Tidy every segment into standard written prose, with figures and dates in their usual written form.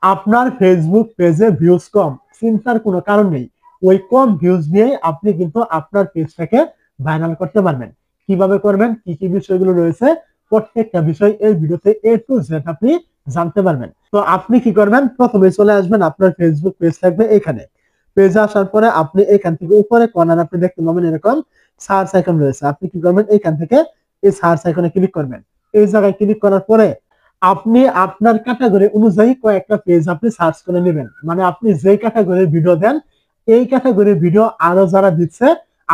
আপনার ফেসবুক পেজে ভিউজ কম, চিন্তার কোনো কারণ নেই। ওই কম ভিউজ নিয়ে আপনি কিন্তু আপনার পেজটাকে ভাইরাল করতে পারবেন। কিভাবে করবেন, কি কি বিষয়গুলো রয়েছে, প্রত্যেকটা বিষয় এই ভিডিওতে A to Z আপনি জানতে পারবেন। তো আপনি কি করবেন, প্রথমে চলে আসবেন, আপনার ফেসবুক পেজ থাকবে এখানে। পেজে আসার পরে আপনি এখান থেকে উপরে কর্নার আপনি দেখতে পাবেন এরকম সার্চ আইকন রয়েছে। আপনি কি করবেন, এখান থেকে এই সার্চ আইকনে ক্লিক করবেন। এই জায়গায় ক্লিক করার পরে আপনি আপনার ক্যাটাগরি অনুযায়ী কয়েকটা পেজ আপনি সার্চ করে নেবেন। মানে আপনি যে ক্যাটাগরির ভিডিও দেন, এই ক্যাটাগরির ভিডিও আরো যারা দিচ্ছে,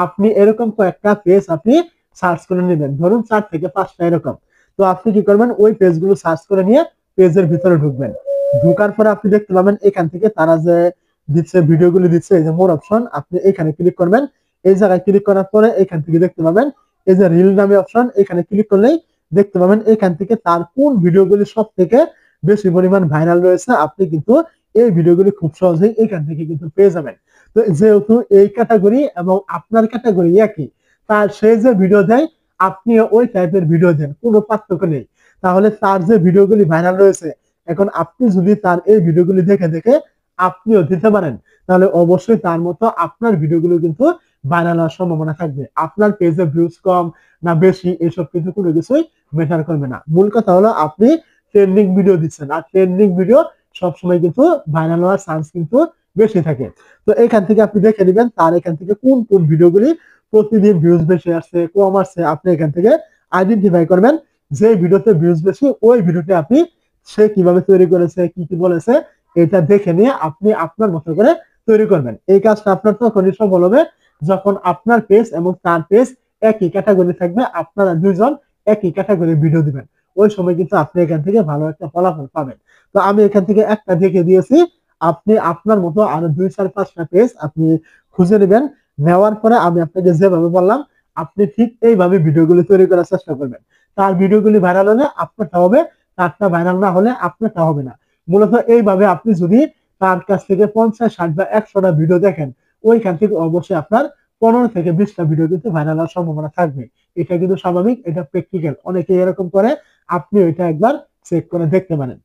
আপনি এরকম কয়েকটা পেজ আপনি সার্চ করে নেবেন, ধরুন 4 থেকে 5টা এরকম। তো আপনি কি করবেন, ওই পেজগুলো সার্চ করে নিয়ে পেজের ভিতরে ঢুকবেন। ঢুকার পরে আপনি দেখতে পাবেন এখান থেকে তারা যে দিচ্ছে, ভিডিওগুলো দিচ্ছে, এই যে মোর অপশন, আপনি এখানে ক্লিক করবেন। এই জায়গায় ক্লিক করার পরে এখান থেকে দেখতে পাবেন এই যে রিল নামে অপশন, এখানে ক্লিক করলেই দেখতে পাবেন এখান থেকে তার কোন ভিডিওগুলি সব থেকে বেশি পরিমাণ ভাইরাল রয়েছে। আপনি কিন্তু এই ভিডিওগুলি খুব সহজেই এখান থেকে কিন্তু পেয়ে যাবেন। তো যেহেতু এই ক্যাটাগরি এবং আপনার ক্যাটাগরি একই, তার সে যে ভিডিও দেয় আপনি ওই টাইপের ভিডিও দেন, কোনো পার্থক্য নেই। তাহলে তার যে ভিডিওগুলি ভাইরাল রয়েছে, এখন আপনি যদি তার এই ভিডিওগুলি দেখে দেখে আপনিও দিতে পারেন, তাহলে অবশ্যই তার মতো আপনার ভিডিওগুলো কিন্তু ভাইরাল হওয়ার সম্ভাবনা থাকবে। আপনার পেজে ভিউজ কম না বেশি, এসব কিন্তু কোনো কিছুই ম্যাটার করবে না। মূল কথা হলো আপনি ট্রেন্ডিং ভিডিও দিচ্ছেন, আর ট্রেন্ডিং ভিডিও সবসময় কিন্তু ভাইরাল হওয়ার চান্স কিন্তু বেশি থাকে। তো এখান থেকে আপনি দেখে নেবেন তার এখান থেকে কোন কোন ভিডিওগুলি প্রতিদিন ভিউজ বেশি আসছে, কম আসছে। আপনি এখান থেকে আইডেন্টিফাই করবেন যে ভিডিওতে ভিউজ বেশি, ওই ভিডিওতে আপনি সে কিভাবে তৈরি করেছে, কি কি বলেছে, এটা দেখে নিয়ে আপনি আপনার মতো করে তৈরি করবেন। এই কাজটা আপনার তখনই সফল হবে যখন আপনার পেজ এবং তার পেজ একই ক্যাটাগরি থাকবে, আপনারা দুইজন একই ক্যাটাগরির ভিডিও দিবেন। ওই সময় কিন্তু আপনি এখান থেকে ভালো একটা ফলাফল পাবেন। তো আমি এখান থেকে একটা দেখে দিয়েছি, আপনি আপনার মতো আরো 2 4 5টা পেজ আপনি খুঁজে নেবেন। নেওয়ার পরে আমি আপনাকে যেভাবে বললাম, আপনি ঠিক এইভাবে ভিডিওগুলো তৈরি করার চেষ্টা করবেন। তার ভিডিওগুলি ভাইরাল হলে আপনারটা হবে, তারটা ভাইরাল না হলে আপনারটা হবে না। মূলত এইভাবে আপনি যদি তার কাছ থেকে 50 60 বা 100টা ভিডিও দেখেন, ওইখান থেকে অবশ্যই আপনার 15 থেকে 20টা ভিডিও কিন্তু ভাইরাল হওয়ার সম্ভাবনা থাকবে। এটা কিন্তু স্বাভাবিক, এটা প্র্যাকটিক্যাল, অনেকে এরকম করে। আপনি ওইটা একবার চেক করে দেখতে পারেন।